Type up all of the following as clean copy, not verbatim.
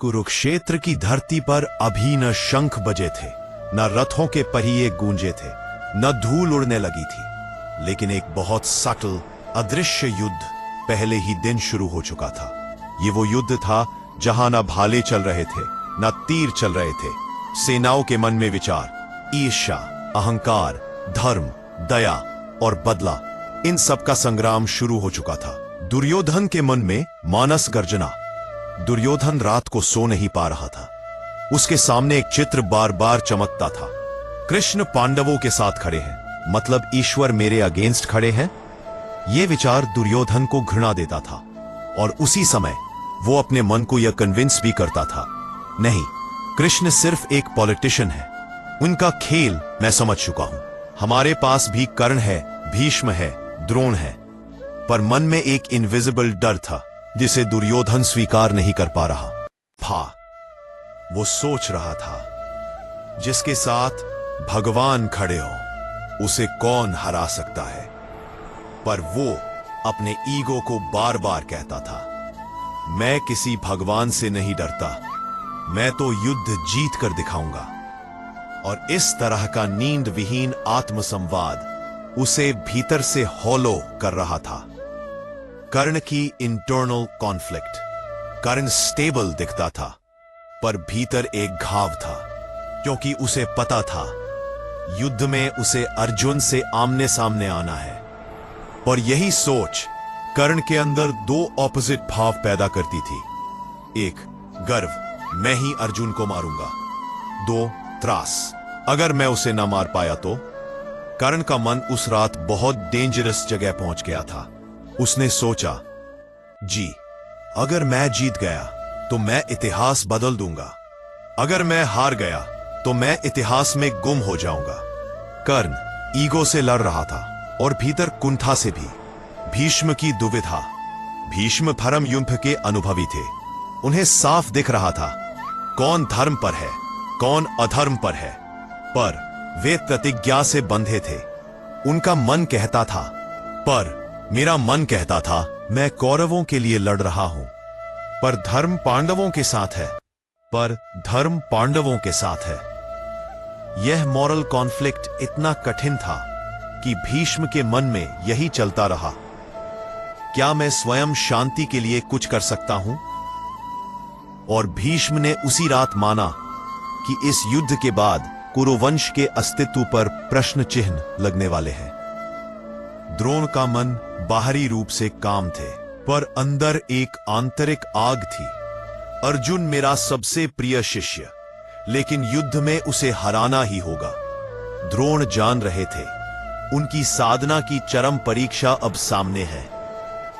कुरुक्षेत्र की धरती पर अभी न शंख बजे थे, न रथों के पहिए गूंजे थे, न धूल उड़ने लगी थी, लेकिन एक बहुत सटल अदृश्य युद्ध पहले ही दिन शुरू हो चुका था। ये वो युद्ध था जहां न भाले चल रहे थे, न तीर चल रहे थे। सेनाओं के मन में विचार, ईर्ष्या, अहंकार, धर्म, दया और बदला, इन सब का संग्राम शुरू हो चुका था। दुर्योधन के मन में मानस गर्जना। दुर्योधन रात को सो नहीं पा रहा था। उसके सामने एक चित्र बार बार चमकता था। कृष्ण पांडवों के साथ खड़े हैं, मतलब ईश्वर मेरे अगेंस्ट खड़े हैं। यह विचार दुर्योधन को घृणा देता था, और उसी समय वो अपने मन को यह कन्विंस भी करता था, नहीं, कृष्ण सिर्फ एक पॉलिटिशियन है। उनका खेल मैं समझ चुका हूं। हमारे पास भी कर्ण है, भीष्म है, द्रोण है, पर मन में एक इनविजिबल डर था जिसे दुर्योधन स्वीकार नहीं कर पा रहा था। वो सोच रहा था, जिसके साथ भगवान खड़े हो उसे कौन हरा सकता है। पर वो अपने ईगो को बार बार कहता था, मैं किसी भगवान से नहीं डरता, मैं तो युद्ध जीत कर दिखाऊंगा। और इस तरह का नींद विहीन आत्मसंवाद उसे भीतर से हॉलो कर रहा था। कर्ण की इंटरनल कॉन्फ्लिक्ट। कर्ण स्टेबल दिखता था, पर भीतर एक घाव था, क्योंकि उसे पता था युद्ध में उसे अर्जुन से आमने सामने आना है। पर यही सोच कर्ण के अंदर दो ऑपोजिट भाव पैदा करती थी। एक, गर्व, मैं ही अर्जुन को मारूंगा। दो, त्रास, अगर मैं उसे न मार पाया तो। कर्ण का मन उस रात बहुत डेंजरस जगह पहुंच गया था। उसने सोचा, जी, अगर मैं जीत गया तो मैं इतिहास बदल दूंगा, अगर मैं हार गया तो मैं इतिहास में गुम हो जाऊंगा। कर्ण ईगो से लड़ रहा था, और भीतर कुंठा से भी। भीष्म की दुविधा। भीष्म धर्म युद्ध के अनुभवी थे। उन्हें साफ दिख रहा था कौन धर्म पर है, कौन अधर्म पर है, पर वे प्रतिज्ञा से बंधे थे। उनका मन कहता था, पर मेरा मन कहता था मैं कौरवों के लिए लड़ रहा हूं, पर धर्म पांडवों के साथ है, पर धर्म पांडवों के साथ है। यह मॉरल कॉन्फ्लिक्ट इतना कठिन था कि भीष्म के मन में यही चलता रहा, क्या मैं स्वयं शांति के लिए कुछ कर सकता हूं? और भीष्म ने उसी रात माना कि इस युद्ध के बाद कुरुवंश के अस्तित्व पर प्रश्न चिन्ह लगने वाले हैं। द्रोण का मन बाहरी रूप से काम थे, पर अंदर एक आंतरिक आग थी। अर्जुन मेरा सबसे प्रिय शिष्य, लेकिन युद्ध में उसे हराना ही होगा। द्रोण जान रहे थे उनकी साधना की चरम परीक्षा अब सामने है,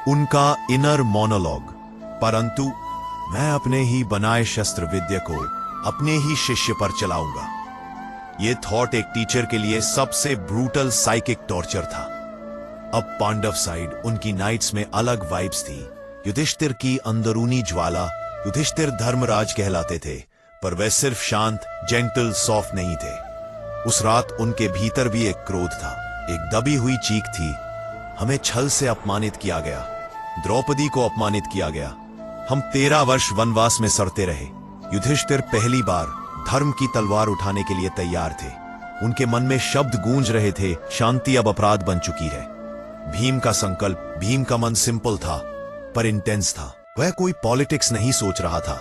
उनका इनर मोनोलॉग। परंतु मैं अपने ही बनाए शस्त्र विद्या को अपने ही शिष्य पर चलाऊंगा। यह थॉट एक टीचर के लिए सबसे ब्रूटल साइकिक टॉर्चर था। अब पांडव साइड, उनकी नाइट्स में अलग वाइब्स थी। युधिष्ठिर की अंदरूनी ज्वाला। युधिष्ठिर धर्मराज कहलाते थे, पर वे सिर्फ शांत, जेंटल, सॉफ्ट नहीं थे। उस रात उनके भीतर भी एक क्रोध था, एक दबी हुई चीख थी, हमें छल से अपमानित किया गया, द्रौपदी को अपमानित किया गया, हम 13 वर्ष वनवास में सड़ते रहे। युधिष्ठिर पहली बार धर्म की तलवार उठाने के लिए तैयार थे। उनके मन में शब्द गूंज रहे थे, शांति अब अपराध बन चुकी है। भीम का संकल्प। भीम का मन सिंपल था, पर इंटेंस था। वह कोई पॉलिटिक्स नहीं सोच रहा था,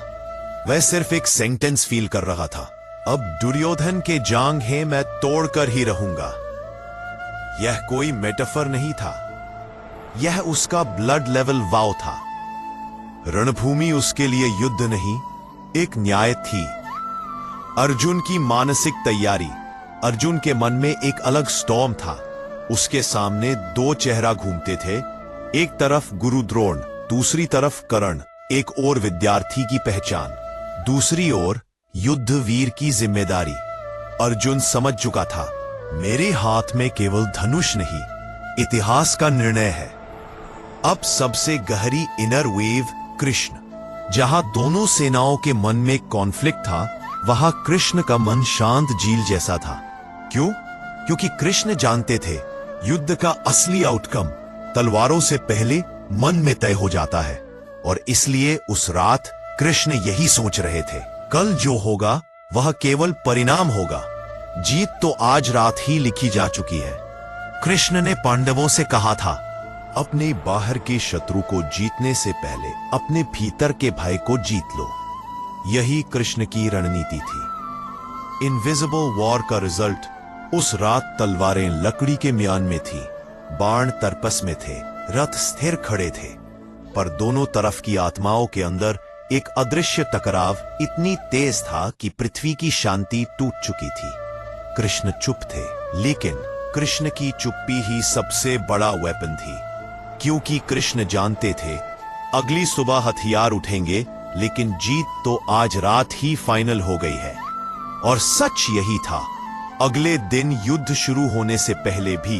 वह सिर्फ एक सेंटेंस फील कर रहा था, अब दुर्योधन के जांग है मैं तोड़कर ही रहूंगा। यह कोई मेटाफर नहीं था, यह उसका ब्लड लेवल वाव था। रणभूमि उसके लिए युद्ध नहीं, एक न्याय थी। अर्जुन की मानसिक तैयारी। अर्जुन के मन में एक अलग स्टॉर्म था। उसके सामने दो चेहरा घूमते थे, एक तरफ गुरु द्रोण, दूसरी तरफ कर्ण, एक और विद्यार्थी की पहचान, दूसरी ओर युद्ध वीर की जिम्मेदारी। अर्जुन समझ चुका था, मेरे हाथ में केवल धनुष नहीं, इतिहास का निर्णय है। अब सबसे गहरी इनर वेव कृष्ण। जहां दोनों सेनाओं के मन में कॉन्फ्लिक्ट था, वहां कृष्ण का मन शांत झील जैसा था। क्यों? क्योंकि कृष्ण जानते थे युद्ध का असली आउटकम तलवारों से पहले मन में तय हो जाता है। और इसलिए उस रात कृष्ण यही सोच रहे थे, कल जो होगा वह केवल परिणाम होगा। जीत तो आज रात ही लिखी जा चुकी है। कृष्ण ने पांडवों से कहा था, अपने बाहर के शत्रु को जीतने से पहले अपने भीतर के भय को जीत लो। यही कृष्ण की रणनीति थी। इनविजिबल वॉर का रिजल्ट उस रात तलवारें लकड़ी के म्यान में थी, बाण तर्पस में थे, रथ स्थिर खड़े थे, पर दोनों तरफ की आत्माओं के अंदर एक अदृश्य टकराव इतनी तेज था कि पृथ्वी की शांति टूट चुकी थी। कृष्ण चुप थे, लेकिन कृष्ण की चुप्पी ही सबसे बड़ा वेपन थी, क्योंकि कृष्ण जानते थे अगली सुबह हथियार उठेंगे, लेकिन जीत तो आज रात ही फाइनल हो गई है। और सच यही था। अगले दिन युद्ध शुरू होने से पहले भी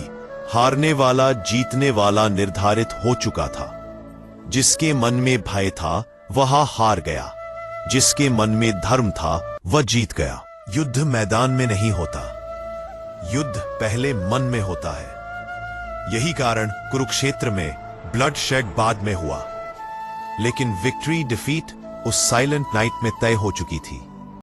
हारने वाला जीतने वाला निर्धारित हो चुका था। जिसके मन में भय था वह हार गया, जिसके मन में धर्म था वह जीत गया। युद्ध मैदान में नहीं होता, युद्ध पहले मन में होता है। यही कारण कुरुक्षेत्र में ब्लड शेड बाद में हुआ, लेकिन विक्ट्री डिफीट उस साइलेंट नाइट में तय हो चुकी थी।